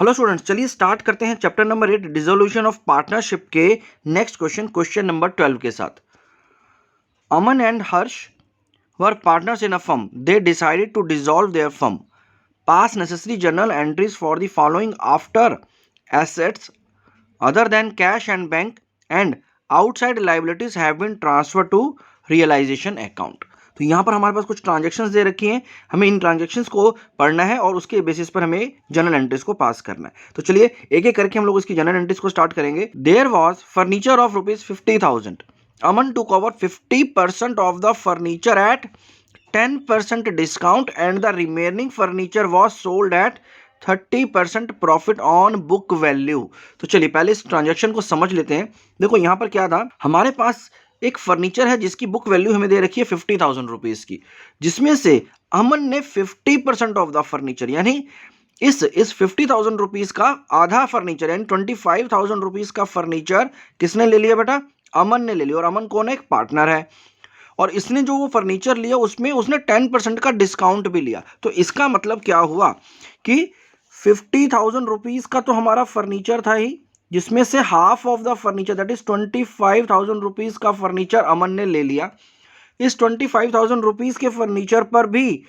Hello students, चलिए start करते हैं chapter number 8 dissolution of partnership के नेक्स्ट क्वेश्चन नंबर 12 के साथ। Aman and Harsh were partners in a firm. They decided to dissolve their firm. Pass necessary journal entries for the following after assets other than cash and bank and outside liabilities have been transferred to realization account। तो यहाँ पर हमारे पास कुछ transactions दे रखी हैं, हमें इन transactions को पढ़ना है और उसके बेसिस पर हमें जर्नल एंट्रीज को पास करना है। तो चलिए एक एक करके हम लोग इसकी जर्नल एंट्रीज को स्टार्ट करेंगे। There was furniture of ₹50,000। Aman took over 50% of the furniture at 10% discount and the remaining furniture was sold at 30% profit on book value. तो चलिए पहले इस ट्रांजैक्शन को समझ लेते हैं। देखो यहां पर क्या था, हमारे पास एक फर्नीचर है जिसकी बुक वैल्यू हमें दे रखी है 50,000 रुपीज की, जिसमें से अमन ने 50% ऑफ द फर्नीचर यानी इस 50,000 रुपीज का आधा फर्नीचर यानी 25,000 रुपीज का फर्नीचर किसने ले लिया बेटा? अमन ने ले लिया। और अमन कौन है? एक पार्टनर है। और इसने जो वो फर्नीचर लिया उसमें उसने 10% का डिस्काउंट भी लिया। तो इसका मतलब क्या हुआ कि 50,000 रुपीज का तो हमारा फर्नीचर था ही, जिसमें से half of the furniture that is 25,000 rupees का फर्नीचर अमन ने ले लिया। इस 25,000 रुपीज के फर्नीचर पर भी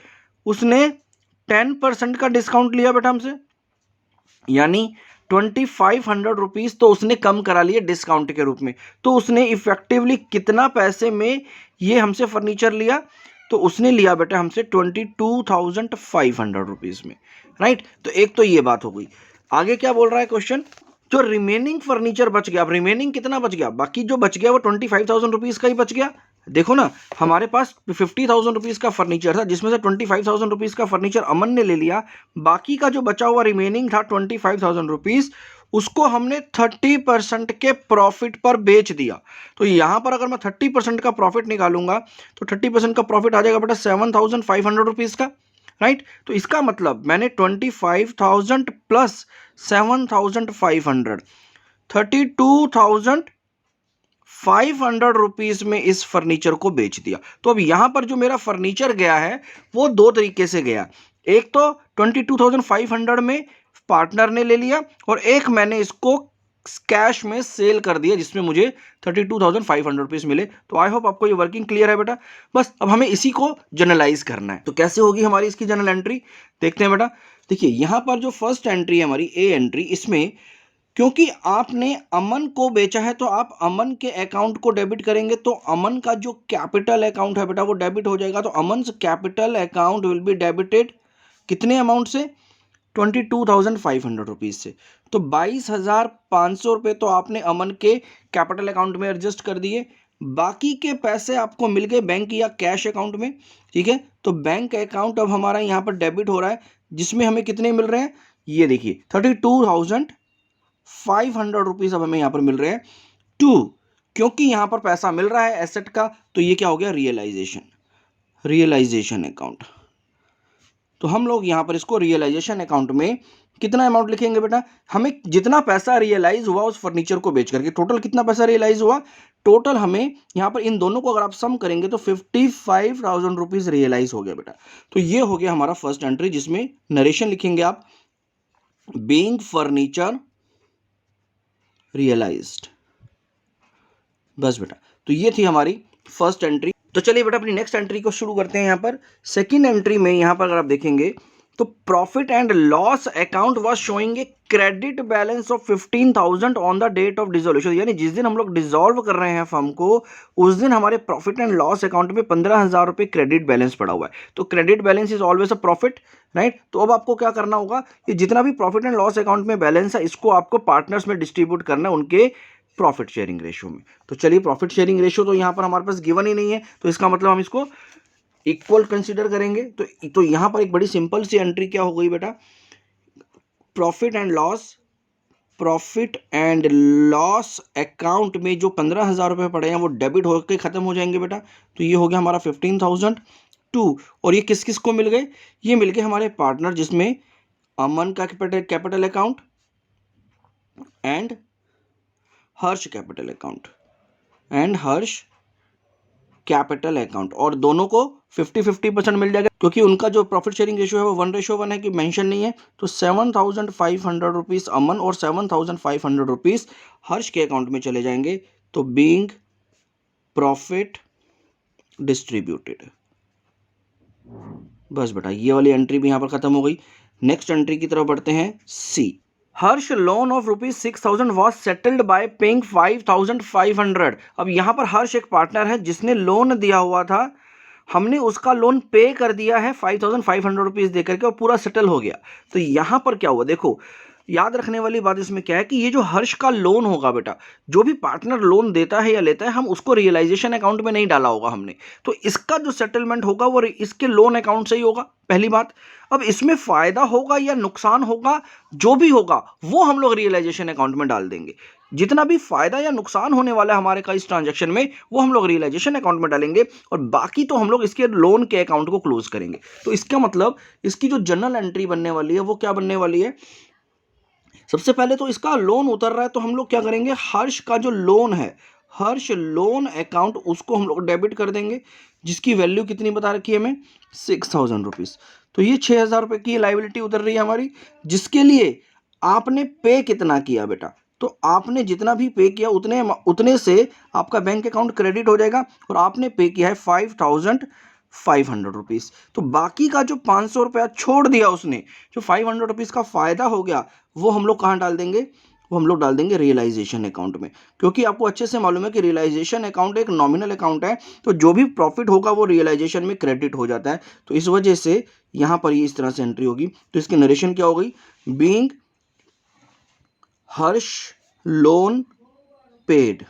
उसने 10% का डिस्काउंट लिया बेटा हमसे, यानी 2500 रुपीज तो उसने कम करा लिए डिस्काउंट के रूप में। तो उसने इफेक्टिवली कितना पैसे में ये हमसे फर्नीचर लिया? तो उसने लिया बेटा हमसे 22,500 रुपीज में, राइट। तो एक तो ये बात हो गई। आगे क्या बोल रहा है क्वेश्चन? जो रिमेनिंग फर्नीचर बच गया, अब रिमेनिंग कितना बच गया? बाकी जो बच गया वो 25,000 रुपीज का ही बच गया। देखो ना, हमारे पास 50,000 रुपीज का फर्नीचर था जिसमें से 25,000 रुपीज का फर्नीचर अमन ने ले लिया। बाकी का जो बचा हुआ रिमेनिंग था 25,000 रुपीज, उसको हमने 30% के प्रॉफिट पर बेच दिया। तो यहां पर अगर मैं 30% का प्रॉफिट निकालूंगा तो 30% का प्रॉफिट आ जाएगा बेटा 7,500 रुपीज का, राइट। तो इसका मतलब मैंने 25,000 प्लस 7,500 32,500 रुपीज में इस फर्नीचर को बेच दिया। तो अब यहां पर जो मेरा फर्नीचर गया है वो दो तरीके से गया। एक तो 22,500 में पार्टनर ने ले लिया और एक मैंने इसको कैश में सेल कर दिया जिसमें मुझे 32,500 रुपीज मिले। तो आई होप आपको ये वर्किंग क्लियर है बेटा। बस अब हमें इसी को जनरलाइज करना है। तो कैसे होगी हमारी इसकी जनरल एंट्री, देखते हैं बेटा। देखिए यहां पर जो फर्स्ट एंट्री है हमारी ए एंट्री, इसमें क्योंकि आपने अमन को बेचा है तो आप अमन के अकाउंट को डेबिट करेंगे, तो अमन का जो कैपिटल अकाउंट है बेटा वो डेबिट हो जाएगा। तो Aman capital account will be debited कितने अमाउंट से? 22,500 रुपीज से। तो 22,500 रुपये तो आपने अमन के कैपिटल अकाउंट में एडजस्ट कर दिए। बाकी के पैसे आपको मिल गए बैंक या कैश अकाउंट में, ठीक है। तो बैंक अकाउंट अब हमारा यहाँ पर डेबिट हो रहा है, जिसमें हमें कितने मिल रहे हैं? ये देखिए 32,500 रुपीज अब हमें यहाँ पर मिल रहे हैं। क्योंकि यहाँ पर पैसा मिल रहा है एसेट का, तो ये क्या हो गया? Realisation account. तो हम लोग यहां पर इसको रियलाइजेशन अकाउंट में कितना अमाउंट लिखेंगे बेटा? हमें जितना पैसा रियलाइज हुआ उस फर्नीचर को बेच करके, टोटल कितना पैसा रियलाइज हुआ? टोटल हमें यहां पर इन दोनों को अगर आप सम करेंगे तो 55,000 रुपीज रियलाइज हो गया बेटा। तो ये हो गया हमारा फर्स्ट एंट्री, जिसमें नरेशन लिखेंगे आप बीइंग फर्नीचर रियलाइज्ड। बस बेटा, तो ये थी हमारी फर्स्ट एंट्री। तो चलिए बेटा अपनी नेक्स्ट एंट्री को शुरू करते हैं। यहाँ पर सेकंड एंट्री में यहाँ पर अगर आप देखेंगे तो profit and loss account was showing a credit balance of 15,000 on the date of dissolution. यानी जिस दिन हम लोग डिसॉल्व कर रहे हैं फर्म को, उस दिन हमारे प्रॉफिट एंड लॉस अकाउंट में 15,000 रुपये क्रेडिट बैलेंस पड़ा हुआ है। तो credit balance is always a profit, right. तो अब आपको क्या करना होगा कि जितना भी प्रॉफिट एंड लॉस अकाउंट में बैलेंस है इसको आपको पार्टनर्स में डिस्ट्रीब्यूट करना है उनके प्रॉफिट शेयरिंग रेशियो में। तो चलिए प्रॉफिट शेयरिंग रेशियो तो यहाँ पर हमारे पास गिवन ही नहीं है, तो इसका मतलब हम इसको इक्वल कंसीडर करेंगे। तो यहाँ पर एक बड़ी सिंपल सी एंट्री क्या हो गई बेटा? प्रॉफिट एंड लॉस अकाउंट में जो 15,000 रुपये पड़े हैं वो डेबिट होकर खत्म हो जाएंगे बेटा। तो ये हो गया हमारा 15,000 और ये किस किस को मिल गए? ये मिल गए हमारे पार्टनर, जिसमें अमन का capital account and Harsh capital account capital account, और दोनों को 50-50% मिल जाएगा क्योंकि उनका जो प्रॉफिट शेयरिंग रेशियो है वो 1:1 है कि मेंशन नहीं है। तो 7,500 रुपीज़ अमन और 7,500 रुपीज़ हर्ष के अकाउंट में चले जाएंगे। तो बीइंग प्रॉफिट डिस्ट्रीब्यूटेड। बस बेटा ये वाली एंट्री भी यहाँ पर खत्म हो गई। नेक्स्ट एंट्री की तरफ बढ़ते हैं। C, Harsh loan of ₹6,000 was settled by paying 5,500। अब यहाँ पर हर्ष एक पार्टनर है जिसने लोन दिया हुआ था, हमने उसका लोन पे कर दिया है 5,500 रुपीज़ दे करके और पूरा सेटल हो गया। तो यहाँ पर क्या हुआ, देखो याद रखने वाली बात इसमें क्या है कि ये जो हर्ष का लोन होगा बेटा, जो भी पार्टनर लोन देता है या लेता है, हम उसको रियलाइजेशन अकाउंट में नहीं डाला होगा हमने, तो इसका जो सेटलमेंट होगा वो इसके लोन अकाउंट से ही होगा, पहली बात। अब इसमें फायदा होगा या नुकसान होगा, जो भी होगा वो हम लोग रियलाइजेशन अकाउंट में डाल देंगे। जितना भी फायदा या नुकसान होने वाला है हमारे का इस ट्रांजैक्शन में, वो हम लोग रियलाइजेशन अकाउंट में डालेंगे और बाकी तो हम लोग इसके लोन के अकाउंट को क्लोज करेंगे। तो इसका मतलब इसकी जो जनरल एंट्री बनने वाली है वो क्या बनने वाली है, सबसे पहले तो इसका लोन उतर रहा है तो हम लोग क्या करेंगे, हर्ष का जो लोन है, हर्ष लोन अकाउंट, उसको हम लोग डेबिट कर देंगे, जिसकी वैल्यू कितनी बता रखी है हमें, 6,000 रुपीज़। तो ये 6,000 रुपये की लाइबिलिटी उतर रही है हमारी, जिसके लिए आपने पे कितना किया बेटा, तो आपने जितना भी पे किया उतने से आपका बैंक अकाउंट क्रेडिट हो जाएगा और आपने पे किया है 5,500 रुपीज़। तो बाकी का जो 500 रुपया छोड़ दिया उसने, जो 500 रुपीज़ का फ़ायदा हो गया, वो हम लोग कहाँ डाल देंगे, वो हम लोग डाल देंगे रियलाइजेशन अकाउंट में, क्योंकि आपको अच्छे से मालूम है कि रियलाइजेशन अकाउंट एक नॉमिनल अकाउंट है, तो जो भी प्रॉफिट होगा वो रियलाइजेशन में क्रेडिट हो जाता है। तो इस वजह से यहाँ पर ये इस तरह से एंट्री होगी। तो इसकी नरेशन क्या हो गई, बीइंग हर्ष लोन पेड।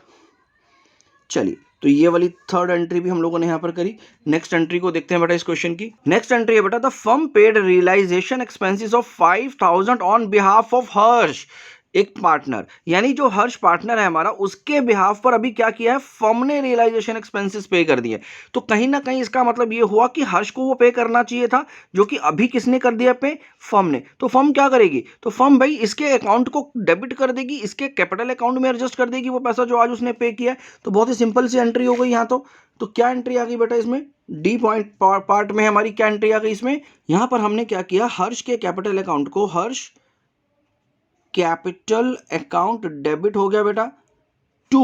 चलिए, तो ये वाली थर्ड एंट्री भी हम लोगों ने यहां पर करी। नेक्स्ट एंट्री को देखते हैं बेटा इस क्वेश्चन की। नेक्स्ट एंट्री है बेटा, the firm paid realisation expenses of 5,000 on behalf of Harsh, एक पार्टनर, यानी जो हर्ष पार्टनर है हमारा, उसके बिहाफ पर अभी क्या किया है, फर्म ने रियलाइजेशन एक्सपेंसेस पे कर दिए। तो कहीं ना कहीं इसका मतलब ये हुआ कि हर्ष को वो पे करना चाहिए था, जो कि अभी किसने कर दिया पे, फर्म ने। तो फर्म क्या करेगी, तो फर्म भाई इसके अकाउंट को डेबिट कर देगी, इसके कैपिटल अकाउंट में एडजस्ट कर देगी वो पैसा जो आज उसने पे किया है। तो बहुत ही सिंपल सी एंट्री हो गई यहाँ। तो क्या एंट्री आ गई बेटा इसमें, डी पॉइंट पार्ट में हमारी क्या एंट्री आ गई इसमें, यहाँ पर हमने क्या किया, हर्ष के कैपिटल अकाउंट को हर्ष कैपिटल अकाउंट डेबिट हो गया बेटा टू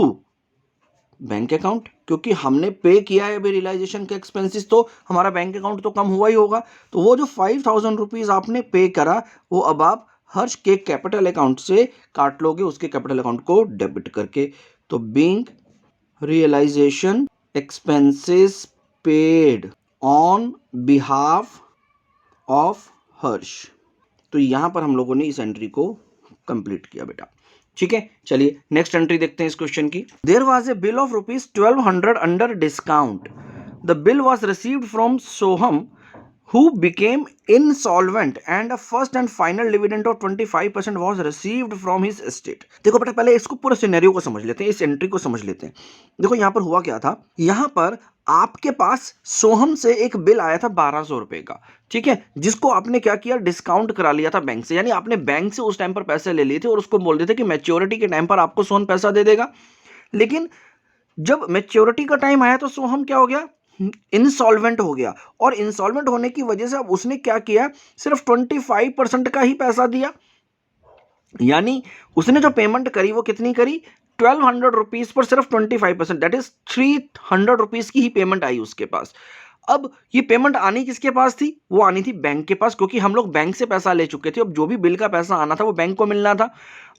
बैंक अकाउंट, क्योंकि हमने पे किया है अभी रियलाइजेशन के एक्सपेंसेस, तो हमारा बैंक अकाउंट तो कम हुआ ही होगा। तो वो जो 5,000 रुपीज़ आपने पे करा, वो अब आप हर्ष के कैपिटल अकाउंट से काट लोगे, उसके कैपिटल अकाउंट को डेबिट करके। तो being realisation expenses paid on behalf of Harsh. तो यहां पर हम लोगों ने इस एंट्री को कंप्लीट किया बेटा। ठीक है, चलिए नेक्स्ट एंट्री देखते हैं इस क्वेश्चन की। There was a bill of ₹1,200 under discount. The bill was received from Soham who became insolvent and a first and final dividend of 25% was received from his estate। देखो बेटा पहले इसको पूरा सिनेरियो को समझ लेते हैं, इस एंट्री को समझ लेते हैं। देखो यहां पर हुआ क्या था, यहां पर आपके पास सोहम से एक बिल आया था 1,200 रुपए का, ठीक है, जिसको आपने क्या किया, डिस्काउंट करा लिया था बैंक से, यानी आपने बैंक से उस टाइम पर पैसे ले लिए थे और उसको बोल देते कि मैच्योरिटी के टाइम पर आपको सोहम पैसा दे देगा। लेकिन जब मैच्योरिटी का टाइम आया तो सोहम क्या हो गया, इंसॉल्वेंट हो गया, और इंसॉल्वेंट होने की वजह से अब उसने क्या किया, सिर्फ 25% का ही पैसा दिया, यानी उसने जो पेमेंट करी वो कितनी करी, 1,200 रुपीज पर सिर्फ 25%, दैट इज 300 रुपीज की ही पेमेंट आई उसके पास। अब ये पेमेंट आनी किसके पास थी, वो आनी थी बैंक के पास, क्योंकि हम लोग बैंक से पैसा ले चुके थे, अब जो भी बिल का पैसा आना था वो बैंक को मिलना था।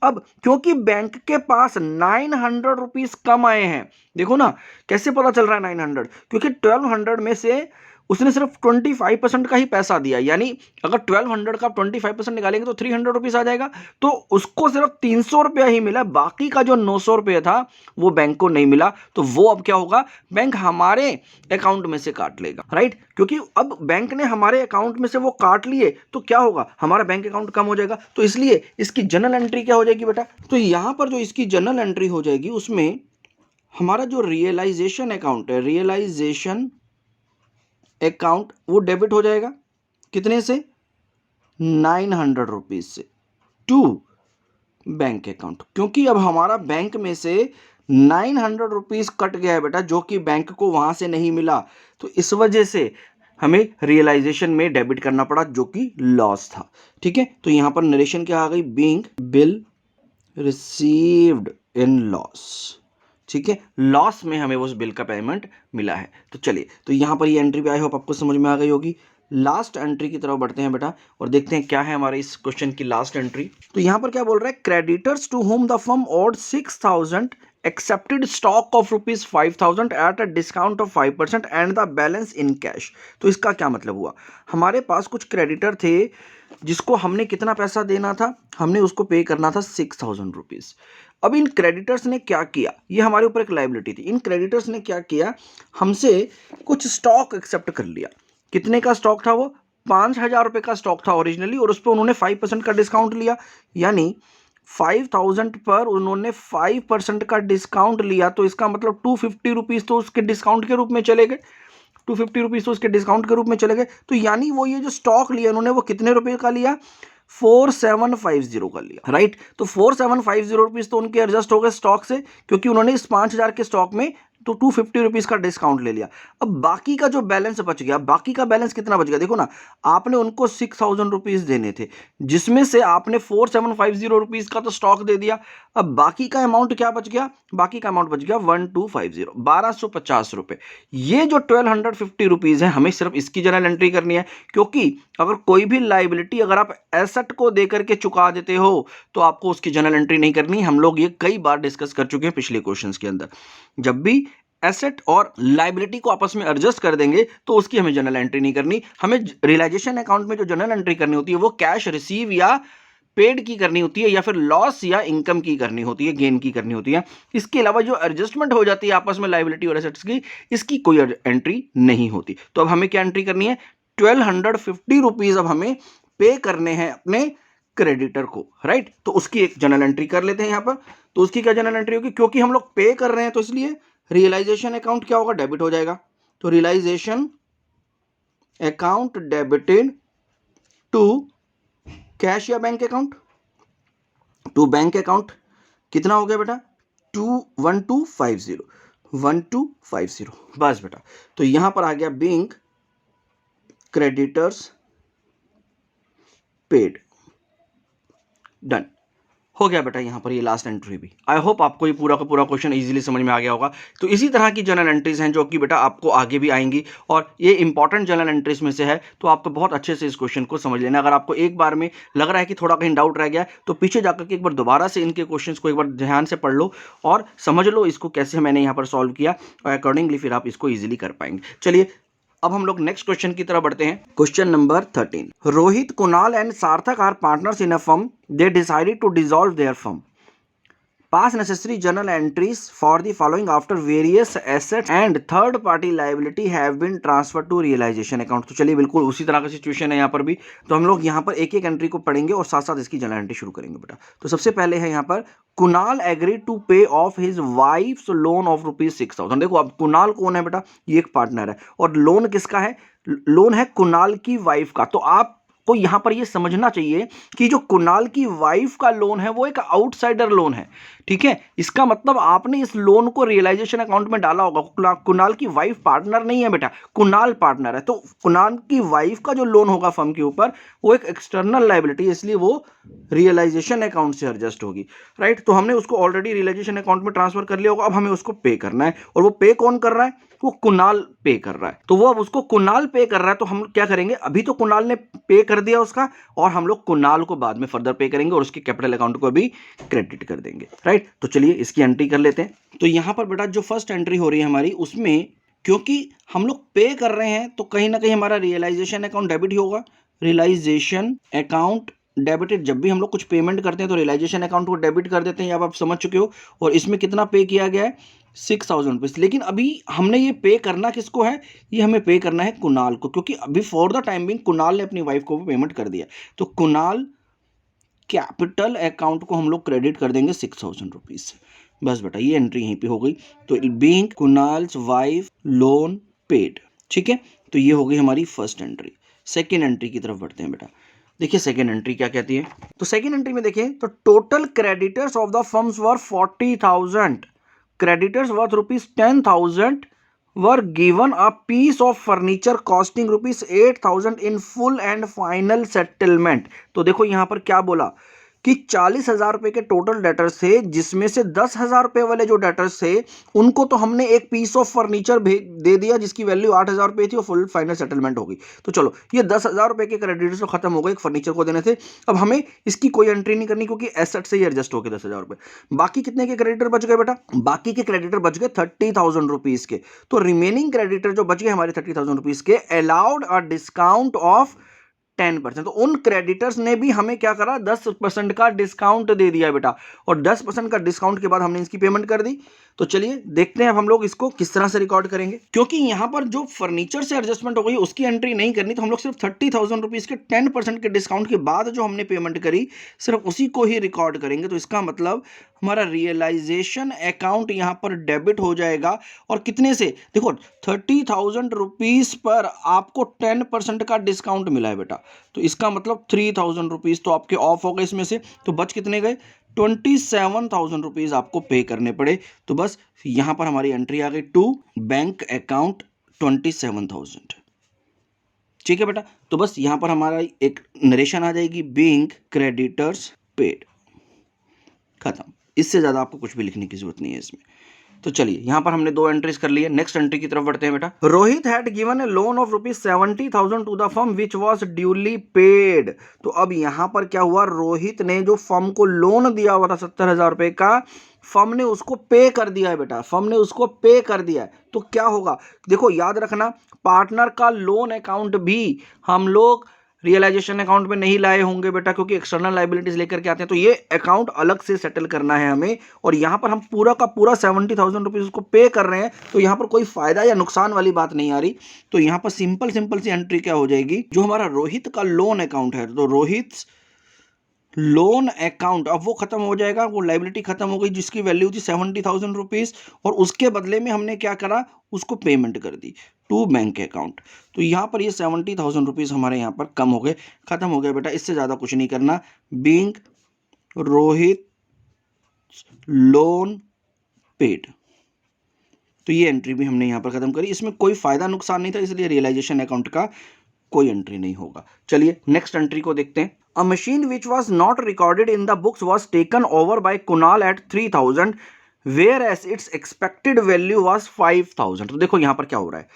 अब क्योंकि बैंक के पास 900 रुपीज कम आए हैं, देखो ना कैसे पता चल रहा है 900, क्योंकि 1,200 में से उसने सिर्फ 25% का ही पैसा दिया, यानी अगर 1,200 का 25% निकालेंगे तो 300 रुपीज आ जाएगा, तो उसको सिर्फ 300 रुपया ही मिला, बाकी का जो 900 रुपया था वो बैंक को नहीं मिला। तो वो अब क्या होगा, बैंक हमारे अकाउंट में से काट लेगा, राइट, क्योंकि अब बैंक ने हमारे अकाउंट में से वो काट लिए तो क्या होगा, हमारा बैंक अकाउंट कम हो जाएगा। तो इसलिए इसकी जनरल एंट्री क्या हो जाएगी बेटा, तो यहां पर जो इसकी जनरल एंट्री हो जाएगी उसमें हमारा जो रियलाइजेशन अकाउंट है, रियलाइजेशन अकाउंट वो डेबिट हो जाएगा, कितने से, 900 रुपीज से, टू बैंक अकाउंट, क्योंकि अब हमारा बैंक में से 900 रुपीज़ कट गया है बेटा, जो कि बैंक को वहां से नहीं मिला, तो इस वजह से हमें रियलाइजेशन में डेबिट करना पड़ा, जो कि लॉस था। ठीक है, तो यहां पर नरेशन क्या आ गई, being bill received in loss. ठीक है, लॉस में हमें उस बिल का पेमेंट मिला है। तो चलिए, तो यहां पर ये एंट्री भी आई होप आपको समझ में आ गई होगी। लास्ट एंट्री की तरफ बढ़ते हैं बेटा और देखते हैं क्या है हमारे इस क्वेश्चन की लास्ट एंट्री। तो यहां पर क्या बोल रहा है, creditors to whom the firm owed 6000 accepted stock of rupees 5000 at a discount of 5% and the balance in cash. तो इसका क्या मतलब हुआ, हमारे पास कुछ क्रेडिटर थे जिसको हमने कितना पैसा देना था, हमने उसको पे करना था 6000 रुपीज। अब इन क्रेडिटर्स ने क्या किया, ये हमारे ऊपर एक लायबिलिटी थी, इन क्रेडिटर्स ने क्या किया, हमसे कुछ स्टॉक एक्सेप्ट कर लिया। कितने का स्टॉक था वो, 5000 रुपए का स्टॉक था ओरिजिनली, और उस पर उन्होंने 5% का डिस्काउंट लिया, यानी 5000 पर उन्होंने 5% का डिस्काउंट लिया, तो इसका मतलब 250 रुपीज तो उसके डिस्काउंट के रूप में चले गए, 250 रुपीज तो उसके डिस्काउंट के रूप में चले गए। तो यानी वो ये जो स्टॉक लिया उन्होंने, वो कितने रुपए का लिया, 4750 का लिया, राइट। तो 4750 रुपीज तो उनके एडजस्ट हो गए स्टॉक से, क्योंकि उन्होंने इस 5000 के स्टॉक में तो 250 रुपीज का डिस्काउंट ले लिया। अब बाकी का जो बैलेंस बच गया, बाकी का बैलेंस कितना बच गया, देखो ना, आपने उनको 6000 रुपीज देने थे, जिसमें से आपने 4750 रुपीज का तो स्टॉक दे दिया। अब बाकी का अमाउंट क्या बच गया, बाकी का अमाउंट बच गया 1250, 1250 रुपए। ये जो 1250 रुपीज है, हमें सिर्फ इसकी जर्नल एंट्री करनी है, क्योंकि अगर कोई भी लाइबिलिटी अगर आप एसेट को देकर के चुका देते हो तो आपको उसकी जर्नल एंट्री नहीं करनी। हम लोग ये कई बार डिस्कस कर चुके हैं पिछले क्वेश्चंस के अंदर। जब भी एसेट और लाइबिलिटी को आपस में एडजस्ट कर देंगे तो उसकी हमें जर्नल एंट्री नहीं करनी। हमें रियलाइजेशन अकाउंट में जो जर्नल एंट्री करनी होती है वो कैश रिसीव या पेड की करनी होती है, या फिर लॉस या इनकम की करनी होती है, गेन की करनी होती है। इसके अलावा जो एडजस्टमेंट हो जाती है आपस में लाइबिलिटी और एसेट्स की, इसकी कोई एंट्री नहीं होती। तो अब हमें क्या एंट्री करनी है, 1250 रुपीज अब हमें पे करने हैं अपने क्रेडिटर को, राइट। तो उसकी एक जर्नल एंट्री कर लेते हैं यहां पर। तो उसकी क्या जर्नल एंट्री होगी, क्योंकि हम लोग पे कर रहे हैं तो इसलिए रियलाइजेशन अकाउंट क्या होगा, डेबिट हो जाएगा। तो realisation account debited to cash या bank account, to bank account कितना हो गया बेटा, 1250 बस बेटा। तो यहां पर आ गया बैंक क्रेडिटर्स पेड, डन हो गया बेटा। यहां पर ये लास्ट एंट्री भी, आई होप आपको ये पूरा का पूरा क्वेश्चन इजीली समझ में आ गया होगा। तो इसी तरह की जर्नल एंट्रीज हैं जो कि बेटा आपको आगे भी आएंगी, और ये इंपॉर्टेंट जर्नल एंट्रीज में से है, तो आपको बहुत अच्छे से इस क्वेश्चन को समझ लेना। अगर आपको एक बार में लग रहा है कि थोड़ा कहीं डाउट रह गया तो पीछे जाकर के एक बार दोबारा से इनके क्वेश्चन को एक बार ध्यान से पढ़ लो और समझ लो इसको कैसे मैंने यहाँ पर सॉल्व किया, और अकॉर्डिंगली फिर आप इसको ईजिली कर पाएंगे। चलिए, अब हम लोग नेक्स्ट क्वेश्चन की तरफ बढ़ते हैं। Question number 13, Rohit, Kunal and Sarthak are partners in a firm, they decided to dissolve their firm, pass necessary journal entries for the following after various assets and third party liability have been transferred to realization account। तो चलिए, बिल्कुल उसी तरह का situation है यहाँ पर भी। तो हम लोग यहाँ पर एक एक एंट्री को पढ़ेंगे और साथ साथ इसकी जर्नल एंट्री शुरू करेंगे बेटा। तो सबसे पहले है यहाँ पर, कुणाल एग्रीड टू पे of his wives loan of rupees 6000। देखो, अब कुणाल कौन है बेटा, ये एक पार्टनर है, और लोन किसका है, लोन है कुणाल की वाइफ का। तो आप को यहां पर यह समझना चाहिए कि जो कुणाल की वाइफ का लोन है वो एक आउटसाइडर लोन है, ठीक है। इसका मतलब आपने इस लोन को रियलाइजेशन अकाउंट में डाला होगा। कुणाल की वाइफ पार्टनर नहीं है बेटा, कुणाल पार्टनर है। तो कुणाल की वाइफ का जो लोन होगा फर्म के ऊपर वो एक एक्सटर्नल लायबिलिटी है, इसलिए वो रियलाइजेशन अकाउंट से एडजस्ट होगी, राइट। तो हमने उसको ऑलरेडी रियलाइजेशन अकाउंट में ट्रांसफर कर लिया होगा, अब हमें उसको पे करना है, और वो पे कौन कर रहा है, वो कुणाल पे कर रहा है। तो वो अब उसको कुणाल पे कर रहा है, तो हम क्या करेंगे, अभी तो कुणाल ने पे कर दिया उसका, और हम लोग कुणाल को बाद में फर्दर पे करेंगे और उसके कैपिटल अकाउंट को भी क्रेडिट कर देंगे, राइट। तो चलिए इसकी एंट्री कर लेते हैं। तो यहां पर बेटा जो फर्स्ट एंट्री हो रही है हमारी, उसमें क्योंकि हम लोग पे कर रहे हैं तो कहीं ना कहीं हमारा रियलाइजेशन अकाउंट डेबिट ही होगा। रियलाइजेशन अकाउंट डेबिटेड, जब भी हम लोग कुछ पेमेंट करते हैं तो रियलाइजेशन अकाउंट को डेबिट कर देते हैं, अब आप समझ चुके हो। और इसमें कितना पे किया गया है, 6000 रुपीज। लेकिन अभी हमने ये पे करना किसको है, ये हमें पे करना है कुणाल को, क्योंकि अभी for the time being Kunal ने अपनी वाइफ को भी पेमेंट कर दिया। तो कुणाल कैपिटल अकाउंट को हम लोग क्रेडिट कर देंगे 6000 रुपीज। बस बेटा, ये एंट्री यहीं पे हो गई। तो being Kunal's wife loan paid, ठीक है। तो ये हो गई हमारी फर्स्ट एंट्री। सेकेंड एंट्री की तरफ बढ़ते हैं बेटा। देखिए सेकेंड एंट्री क्या कहती है। तो सेकेंड एंट्री में देखिए, तो total creditors of the firms were 40,000, creditors worth rupees 10,000 were given a piece of furniture costing rupees 8,000 in full and final settlement। तो देखो यहां पर क्या बोला कि 40,000 रुपए के टोटल डेटर्स थे, जिसमें से 10,000 रुपए वाले जो डेटर्स थे उनको तो हमने एक पीस ऑफ फर्नीचर दे दिया जिसकी वैल्यू 8,000 रुपए थी और फुल फाइनल सेटलमेंट होगी। तो चलो ये 10,000 रुपए के क्रेडिटर्स तो खत्म हो गए, एक फर्नीचर को देने थे। अब हमें इसकी कोई एंट्री नहीं करनी क्योंकि एसेट से ही एडजस्ट हो गए 10,000 रुपए। बाकी कितने के क्रेडिटर बच गए बेटा? बाकी के क्रेडिटर बच गए 30,000 रुपीज के। तो रिमेनिंग क्रेडिटर जो बच गए हमारे 30,000 रुपीज के अलाउड अ डिस्काउंट ऑफ 10%। तो उन क्रेडिटर्स ने भी हमें क्या करा? 10% का डिस्काउंट दे दिया बेटा, और 10% का डिस्काउंट के बाद हमने इसकी पेमेंट कर दी। तो चलिए देखते हैं अब हम लोग इसको किस तरह से रिकॉर्ड करेंगे। क्योंकि यहां पर जो फर्नीचर से एडजस्टमेंट हो गई उसकी एंट्री नहीं करनी, तो हम लोग सिर्फ 30,000 रुपीज के 10% के डिस्काउंट के बाद जो हमने पेमेंट करी सिर्फ उसी को ही रिकॉर्ड करेंगे। तो इसका मतलब हमारा रियलाइजेशन अकाउंट यहां पर डेबिट हो जाएगा। और कितने से? देखो 30,000 रुपीज पर आपको 10% का डिस्काउंट मिला है बेटा, तो इसका मतलब 3,000 रुपीज तो आपके ऑफ हो गए इसमें से। तो बच कितने गए? 27,000 रुपीज आपको पे करने पड़े। तो बस यहां पर हमारी एंट्री आ गई टू बैंक अकाउंट 27,000। ठीक है बेटा, तो बस यहां पर हमारा एक नरेशन आ जाएगी, बीइंग क्रेडिटर्स पेड, खत्म। इससे ज्यादा आपको कुछ भी लिखने की जरूरत नहीं है इसमें। तो चलिए यहां पर हमने 2 एंट्रीज कर ली है, नेक्स्ट एंट्री की तरफ बढ़ते हैं बेटा। Rohit had given a loan of rupees 70,000 to the firm which was duly paid. तो अब यहां पर क्या हुआ? रोहित ने जो फर्म को लोन दिया हुआ था 70,000 रुपए का, फर्म ने उसको पे कर दिया है बेटा, फर्म ने उसको पे कर दिया है। तो क्या होगा? देखो याद रखना, पार्टनर का लोन अकाउंट भी हम लोग रियलाइजेशन अकाउंट में नहीं लाए होंगे बेटा, क्योंकि एक्सटर्नल लाइबिलिटीज लेकर के आते हैं। तो ये अकाउंट अलग से सेटल करना है हमें, और यहां पर हम पूरा का पूरा 70,000 रुपीज उसको पे कर रहे हैं। तो यहां पर कोई फायदा या नुकसान वाली बात नहीं आ रही। तो यहां पर सिंपल सी एंट्री क्या हो जाएगी? जो हमारा रोहित का लोन अकाउंट है, तो रोहित लोन अकाउंट अब वो खत्म हो जाएगा, वो लाइबिलिटी खत्म हो गई जिसकी वैल्यू थी 70,000 रुपीज, और उसके बदले में हमने क्या करा? उसको पेमेंट कर दी टू बैंक अकाउंट। तो यहां पर ये 70,000 रुपीज हमारे यहां पर कम हो गए, खत्म हो गया बेटा, इससे ज्यादा कुछ नहीं करना। बीइंग रोहित लोन पेड, तो ये एंट्री भी हमने यहां पर खत्म करी। इसमें कोई फायदा नुकसान नहीं था, इसलिए रियलाइजेशन अकाउंट का कोई एंट्री नहीं होगा। चलिए नेक्स्ट एंट्री को देखते हैं। A machine which was not recorded in the books was taken over by Kunal at 3,000 whereas its expected value was 5,000। तो देखो यहां पर क्या हो रहा है,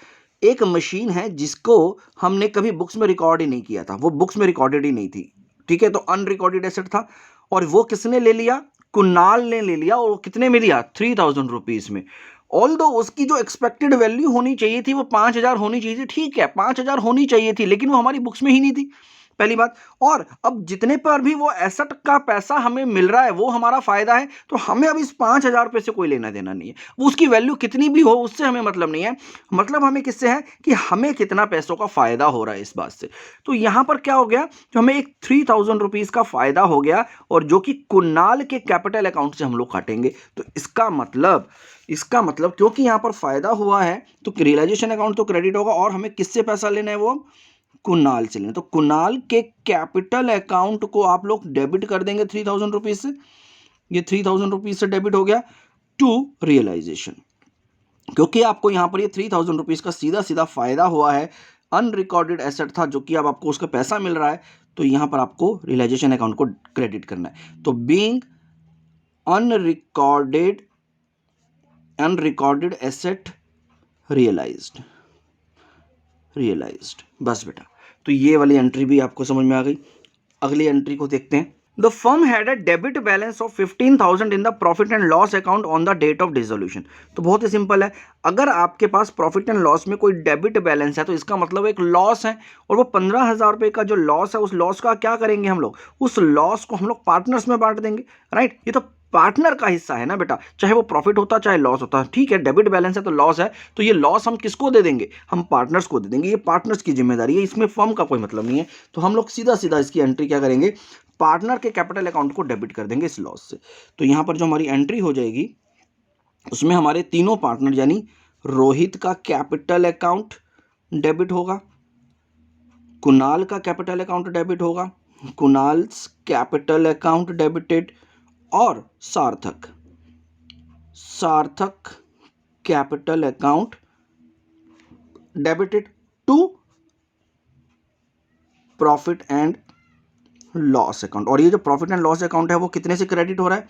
एक मशीन है जिसको हमने कभी बुक्स में रिकॉर्ड ही नहीं किया था, वो बुक्स में रिकॉर्डेड ही नहीं थी, ठीक है, तो अनरिकॉर्डेड एसेट था, और वो किसने ले लिया? कुणाल ने ले लिया, और कितने में लिया? 3,000 रुपीज में। ऑल्दो उसकी जो एक्सपेक्टेड वैल्यू होनी चाहिए थी वो 5,000 होनी चाहिए थी, ठीक है 5,000 होनी चाहिए थी, लेकिन वो हमारी बुक्स में ही नहीं थी, पहली बात। और अब जितने पर भी वो एसेट का पैसा हमें मिल रहा है वो हमारा फायदा है, तो हमें अब इस 5,000 रुपए से कोई लेना देना नहीं है। वो उसकी वैल्यू कितनी भी हो उससे हमें मतलब नहीं है, मतलब हमें किससे है कि हमें कितना पैसों का फायदा हो रहा है इस बात से। तो यहां पर क्या हो गया, जो हमें एक 3,000 रुपीज का फायदा हो गया, और जो कि कुणाल के कैपिटल अकाउंट से हम लोग काटेंगे। तो इसका मतलब क्योंकि यहां पर फायदा हुआ है तो रियलाइजेशन अकाउंट तो क्रेडिट होगा, और हमें किससे पैसा लेना है? वो कुणाल से लेना। तो कुणाल के कैपिटल अकाउंट को आप लोग डेबिट कर देंगे 3,000 रुपीज से, ये 3,000 रुपीज से डेबिट हो गया टू रियलाइजेशन, क्योंकि आपको यहां पर ये 3,000 रुपीज का सीधा सीधा फायदा हुआ है, अनरिकॉर्डेड एसेट था जो कि अब आपको उसका पैसा मिल रहा है, तो यहां पर आपको रियलाइजेशन अकाउंट को क्रेडिट करना है। तो बीइंग अनरिकॉर्डेड एसेट रियलाइज्ड, बस बेटा। तो ये वाली एंट्री भी आपको समझ में आ गई। अगली एंट्री को देखते हैं। The firm had a debit balance of 15,000 in the profit and loss account on the date of dissolution. तो बहुत ही सिंपल है, अगर आपके पास प्रॉफिट एंड लॉस में कोई डेबिट बैलेंस है तो इसका मतलब एक लॉस है, और वो 15,000 रुपए का जो लॉस है उस लॉस का क्या करेंगे हम लोग? उस लॉस को हम लोग पार्टनर्स में बांट देंगे, राइट। ये तो पार्टनर का हिस्सा है ना बेटा, चाहे वो प्रॉफिट होता चाहे लॉस होता, ठीक है, डेबिट बैलेंस है तो लॉस है, तो ये लॉस हम किसको दे देंगे? हम पार्टनर्स को दे देंगे, ये पार्टनर्स की जिम्मेदारी है, इसमें फर्म का कोई मतलब नहीं है। तो हम लोग सीधा सीधा इसकी एंट्री क्या करेंगे? पार्टनर के कैपिटल अकाउंट को डेबिट कर देंगे इस लॉस से। तो यहां पर जो हमारी एंट्री हो जाएगी उसमें हमारे तीनों पार्टनर यानी रोहित का कैपिटल अकाउंट डेबिट होगा, कुणाल का कैपिटल अकाउंट डेबिट होगा, कुणाल्स कैपिटल अकाउंट डेबिटेड, और Sarthak Sarthak capital account debited to profit and loss account. और ये जो प्रॉफिट एंड लॉस अकाउंट है वो कितने से क्रेडिट हो रहा है?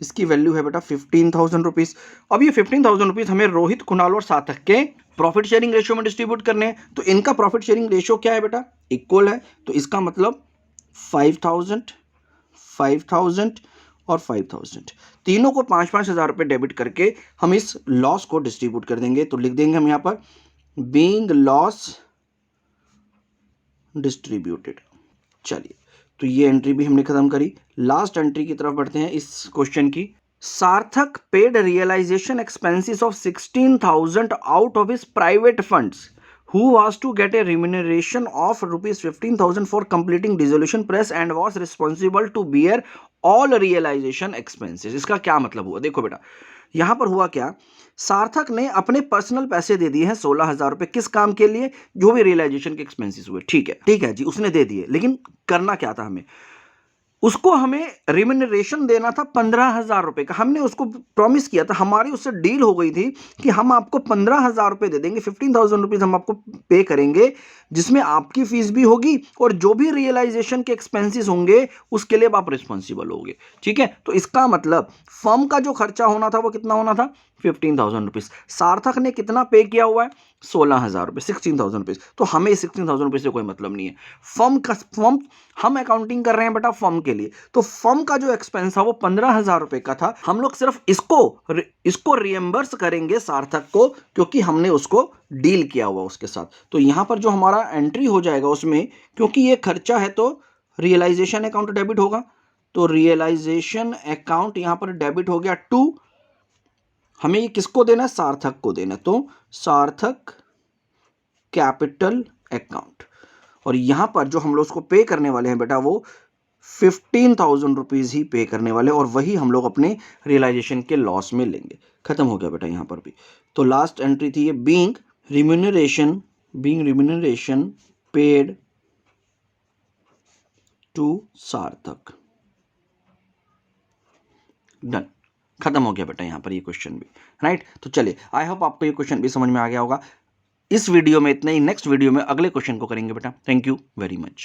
इसकी वैल्यू है बेटा 15,000 रुपीज। अब ये 15,000 रुपीज हमें रोहित, कुणाल और सार्थक के प्रॉफिट शेयरिंग रेशियो में डिस्ट्रीब्यूट करने हैं। तो इनका प्रॉफिट शेयरिंग रेशियो क्या है बेटा? इक्वल है। तो इसका मतलब 5,000, 5,000 और 5,000, तीनों को 5-5 हज़ार रुपये डेबिट करके हम इस लॉस को डिस्ट्रीब्यूट कर देंगे। तो लिख देंगे हम यहाँ पर बीइंग लॉस डिस्ट्रीब्यूटेड। चलिए, तो ये एंट्री भी हमने खत्म करी। लास्ट एंट्री की तरफ बढ़ते हैं इस क्वेश्चन की। Sarthak paid realisation expenses of 16,000 out of his private funds who was to get a remuneration of rupees 15,000 for completing dissolution press and was responsible to bear all realization expenses। इसका क्या मतलब हुआ? देखो बेटा, यहां पर हुआ क्या, सार्थक ने अपने पर्सनल पैसे दे दिए हैं 16,000 रुपए। किस काम के लिए? जो भी रियलाइजेशन के एक्सपेंसेस हुए। ठीक है जी, उसने दे दिए, लेकिन करना क्या था हमें? उसको हमें रिम्यूनरेशन देना था 15,000 रुपए का। हमने उसको प्रॉमिस किया था, हमारी उससे डील हो गई थी कि हम आपको 15,000 रुपए दे देंगे, 15,000 रुपीज हम आपको पे करेंगे, जिसमें आपकी फीस भी होगी और जो भी रियलाइजेशन के एक्सपेंसेस होंगे उसके लिए आप रिस्पॉन्सिबल होगे। ठीक है, तो इसका मतलब फर्म का जो खर्चा होना था वो कितना होना था? 15,000 रुपीज। सार्थक ने कितना पे किया हुआ है? 16,000 रुपये, 16,000 रुपीज। तो हमें 16,000 रुपये से कोई मतलब नहीं है। फर्म हम अकाउंटिंग कर रहे हैं बेटा फर्म के लिए, तो फर्म का जो एक्सपेंस था वो 15,000 रुपए का था। हम लोग सिर्फ इसको रिएम्बर्स करेंगे सार्थक को, क्योंकि हमने उसको डील किया हुआ उसके साथ। तो यहां पर जो हमारा एंट्री हो जाएगा उसमें, क्योंकि ये खर्चा है तो रियलाइजेशन अकाउंट डेबिट होगा। तो रियलाइजेशन अकाउंट यहां पर डेबिट हो गया टू, हमें ये किसको देना है? सार्थक को देना है। तो सार्थक कैपिटल अकाउंट, और यहां पर जो हम लोग उसको पे करने वाले हैं बेटा वो 15,000 रुपीज ही पे करने वाले, और वही हम लोग अपने रियलाइजेशन के लॉस में लेंगे। खत्म हो गया बेटा यहां पर भी। तो लास्ट एंट्री थी ये बीइंग रिम्यूनरेशन पेड टू सार्थक। डन, खत्म हो गया बेटा यहां पर ये क्वेश्चन भी। राइट, तो चलिए, आई होप आपको ये क्वेश्चन भी समझ में आ गया होगा। इस वीडियो में इतना ही, नेक्स्ट वीडियो में अगले क्वेश्चन को करेंगे बेटा। Thank you very much.